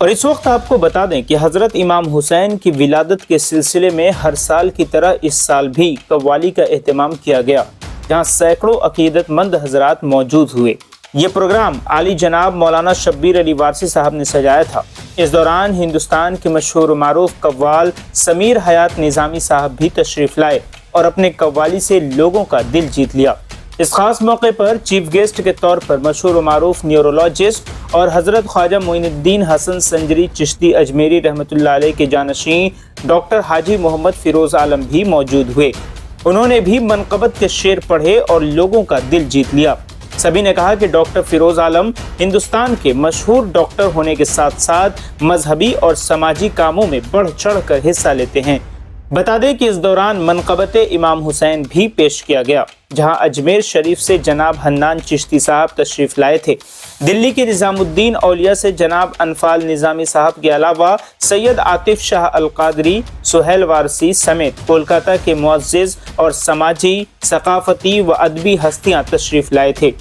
اور اس وقت آپ کو بتا دیں کہ حضرت امام حسین کی ولادت کے سلسلے میں ہر سال کی طرح اس سال بھی قوالی کا اہتمام کیا گیا، جہاں سینکڑوں عقیدت مند حضرات موجود ہوئے۔ یہ پروگرام عالی جناب مولانا شبیر علی وارثی صاحب نے سجایا تھا۔ اس دوران ہندوستان کے مشہور و معروف قوال سمیر حیات نظامی صاحب بھی تشریف لائے اور اپنے قوالی سے لوگوں کا دل جیت لیا۔ اس خاص موقع پر چیف گیسٹ کے طور پر مشہور و معروف نیورولوجسٹ اور حضرت خواجہ معین الدین حسن سنجری چشتی اجمیری رحمۃ اللہ علیہ کے جانشین ڈاکٹر حاجی محمد فیروز عالم بھی موجود ہوئے۔ انہوں نے بھی منقبت کے شعر پڑھے اور لوگوں کا دل جیت لیا۔ سبھی نے کہا کہ ڈاکٹر فیروز عالم ہندوستان کے مشہور ڈاکٹر ہونے کے ساتھ ساتھ مذہبی اور سماجی کاموں میں بڑھ چڑھ کر حصہ لیتے ہیں۔ بتا دیں کہ اس دوران منقبت امام حسین بھی پیش کیا گیا، جہاں اجمیر شریف سے جناب حنان چشتی صاحب تشریف لائے تھے۔ دلی کے نظام الدین اولیاء سے جناب انفال نظامی صاحب کے علاوہ سید عاطف شاہ القادری، سہیل وارثی سمیت کولکاتہ کے معزز اور سماجی، ثقافتی و ادبی ہستیاں تشریف لائے تھے۔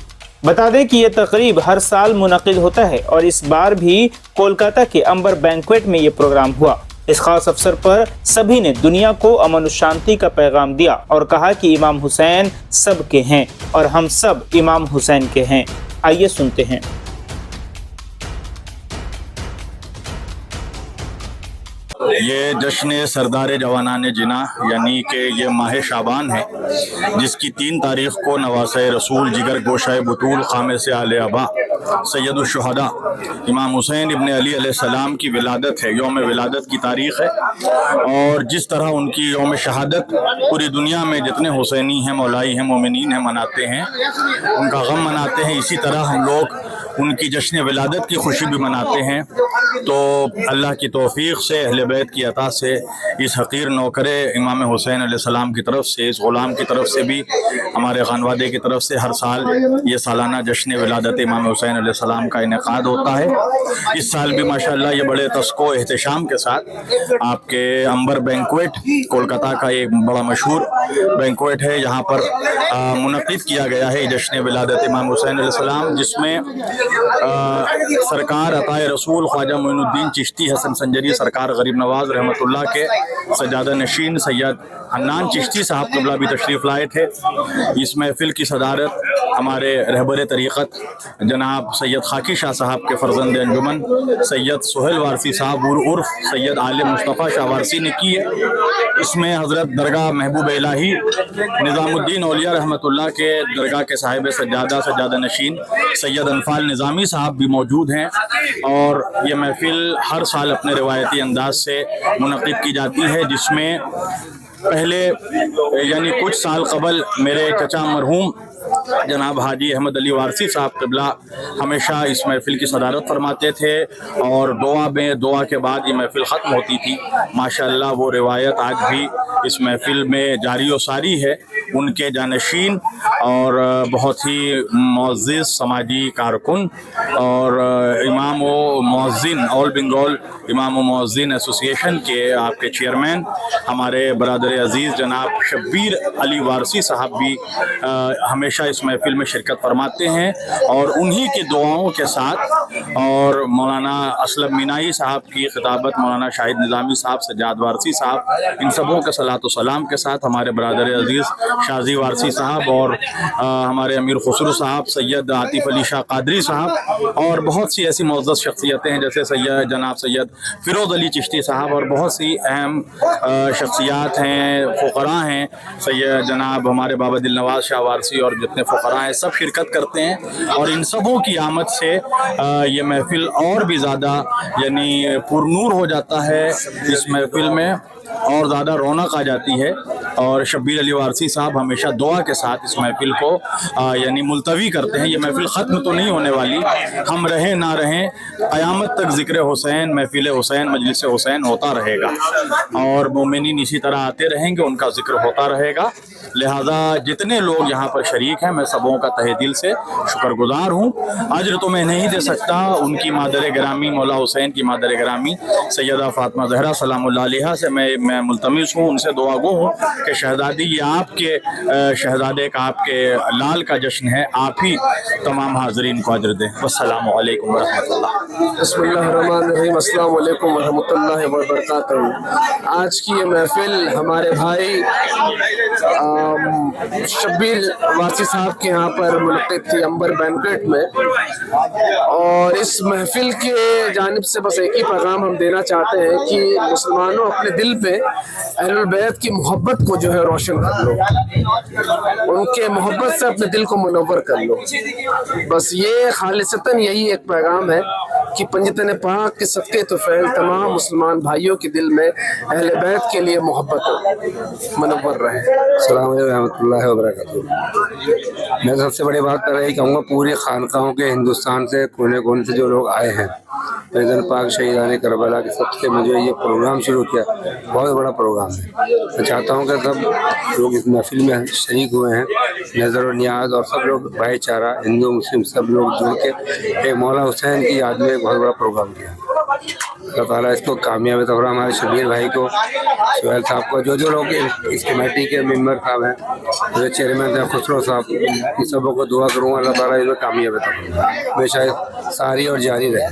بتا دیں کہ یہ تقریب ہر سال منعقد ہوتا ہے اور اس بار بھی کولکاتہ کے امبر بینکویٹ میں یہ پروگرام ہوا۔ اس خاص افسر پر سبھی نے دنیا کو امن و شانتی کا پیغام دیا اور کہا کہ امام حسین سب کے ہیں اور ہم سب امام حسین کے ہیں۔ آئیے سنتے ہیں۔ یہ جشن سردار جوانان جناح یعنی کہ یہ ماہ شعبان ہے، جس کی 3 تاریخ کو نواسہ رسول جگر گوشہ بطول خامس آل ابا سید الشہداء امام حسین ابن علی علیہ السلام کی ولادت ہے، یوم ولادت کی تاریخ ہے۔ اور جس طرح ان کی یوم شہادت پوری دنیا میں جتنے حسینی ہیں، مولائی ہیں، مومنین ہیں مناتے ہیں، ان کا غم مناتے ہیں، اسی طرح ہم لوگ ان کی جشن ولادت کی خوشی بھی مناتے ہیں۔ تو اللہ کی توفیق سے، اہل بیت کی عطا سے، اس حقیر نوکر امام حسین علیہ السلام کی طرف سے، اس غلام کی طرف سے بھی، ہمارے خانوادے کی طرف سے ہر سال یہ سالانہ جشن ولادت امام حسین علیہ السلام کا انعقاد ہوتا ہے۔ اس سال بھی ماشاءاللہ یہ بڑے تسک و احتشام کے ساتھ آپ کے امبر بینکویٹ، کولکاتہ کا ایک بڑا مشہور بینکویٹ ہے، یہاں پر منعقد کیا گیا ہے جشن ولادت امام حسین علیہ السلام، جس میں سرکار عطائے رسول خواجہ معین الدین چشتی حسن سنجری سرکار غریب نواز رحمۃ اللہ کے سجادہ نشین سید حنان چشتی صاحب قبلہ بھی تشریف لائے تھے۔ اس محفل کی صدارت ہمارے رہبر طریقت جناب سید خاکی شاہ صاحب کے فرزند انجمن سید سہیل وارثی صاحب عرف سید عالم مصطفیٰ شاہ وارثی نے کی ہے۔ اس میں حضرت درگاہ محبوب الہی نظام الدین اولیاء رحمۃ اللہ کے درگاہ کے صاحب سجادہ نشین سید انفال نظامی صاحب بھی موجود ہیں۔ اور یہ محفل ہر سال اپنے روایتی انداز سے منعقد کی جاتی ہے، جس میں پہلے یعنی کچھ سال قبل میرے چچا مرحوم جناب حاجی احمد علی وارثی صاحب قبلہ ہمیشہ اس محفل کی صدارت فرماتے تھے، اور دعا کے بعد یہ محفل ختم ہوتی تھی۔ ماشاءاللہ وہ روایت آج بھی اس محفل میں جاری و ساری ہے۔ ان کے جانشین اور بہت ہی معزز سماجی کارکن اور امام و مؤذن آل بنگال امام و مؤذن ایسوسی ایشن کے آپ کے چیئرمین ہمارے برادر عزیز جناب شبیر علی وارثی صاحب بھی ہمیشہ اس محفل میں شرکت فرماتے ہیں، اور انہی کی دعاؤں کے ساتھ اور مولانا اسلم مینائی صاحب کی خطابت، مولانا شاہد نظامی صاحب، سجاد وارثی صاحب، ان سبوں کے صلاۃ و سلام کے ساتھ ہمارے برادر عزیز شازی وارثی صاحب اور ہمارے امیر خسرو صاحب، سید عاطف علی شاہ قادری صاحب، اور بہت سی ایسی معزز شخصیتیں ہیں جیسے جناب سید فیروز علی چشتی صاحب، اور بہت سی اہم شخصیات ہیں، فقراء ہیں، سید جناب ہمارے بابا دل نواز شاہ وارثی اور جتنے فقراء ہیں سب شرکت کرتے ہیں۔ اور ان سبوں کی آمد سے یہ محفل اور بھی زیادہ یعنی پرنور ہو جاتا ہے، اس محفل میں اور زیادہ رونق آ جاتی ہے۔ اور شبیر علی وارثی صاحب ہمیشہ دعا کے ساتھ اس محفل کو یعنی ملتوی کرتے ہیں۔ یہ محفل ختم تو نہیں ہونے والی، ہم رہیں نہ رہیں، قیامت تک ذکر حسین، محفل حسین، مجلس حسین ہوتا رہے گا، اور مومنین اسی طرح آتے رہیں گے، ان کا ذکر ہوتا رہے گا۔ لہذا جتنے لوگ یہاں پر شریک ہیں، میں سبوں کا تہہ دل سے شکر گزار ہوں۔ اجر تو میں نہیں دے سکتا، ان کی مادر گرامی مولا حسین کی مادر گرامی سیدہ فاطمہ زہرا سلام اللہ علیہا سے میں ملتمس ہوں، ان سے دعا گو ہوں کہ شہزادی یہ آپ کے شہزادے کا، آپ کے لال کا جشن ہے، آپ ہی تمام حاضرین کو اجر دیں۔ والسلام علیکم ورحمۃ اللہ۔ بسم اللہ الرحمن الرحیم۔ السلام علیکم ورحمۃ اللہ وبرکاتہ۔ آج کی یہ محفل ہمارے بھائی شبیر واسی صاحب کے یہاں پر منعقد تھی امبر بینکویٹ میں، اور اس محفل کے جانب سے بس ایک ہی پیغام ہم دینا چاہتے ہیں کہ مسلمانوں اپنے دل پہ اہل البیت کی محبت کو جو ہے روشن کر لو، ان کے محبت سے اپنے دل کو منور کر لو۔ بس یہ خالصتاً یہی ایک پیغام ہے کہ پنجتن پاک کے صدقے تو فعل تمام مسلمان بھائیوں کے دل میں اہل بیت کے لیے محبت منور رہے۔ السلام علیکم ورحمۃ اللہ وبرکاتہ۔ میں سب سے بڑی بات کر رہی کہوں گا، پوری خانقاہوں کے ہندوستان سے کونے کونے سے جو لوگ آئے ہیں، پنجتن پاک شہیدان کربلا کے سب سے مجھے یہ پروگرام شروع کیا، بہت بڑا پروگرام ہے۔ میں چاہتا ہوں کہ سب لوگ اس محفل میں شریک ہوئے ہیں، نظر و نیاز، اور سب لوگ بھائی چارہ ہندو مسلم سب لوگ جڑ کے ایک مولا حسین کی یاد میں ایک بہت بڑا پروگرام کیا۔ اللہ تعالیٰ اس کو کامیابی عطا فرمائے۔ ہمارے شبیر بھائی کو، سہیل صاحب کو، جو لوگ اس کمیٹی کے ممبر صاحب ہیں، جو چیئرمین ہیں خسرو صاحب، ان سبوں کو دعا کروں گا اللہ تعالیٰ اس میں کامیابی عطا فرمائے، ہمیشہ ساری اور جاری رہے۔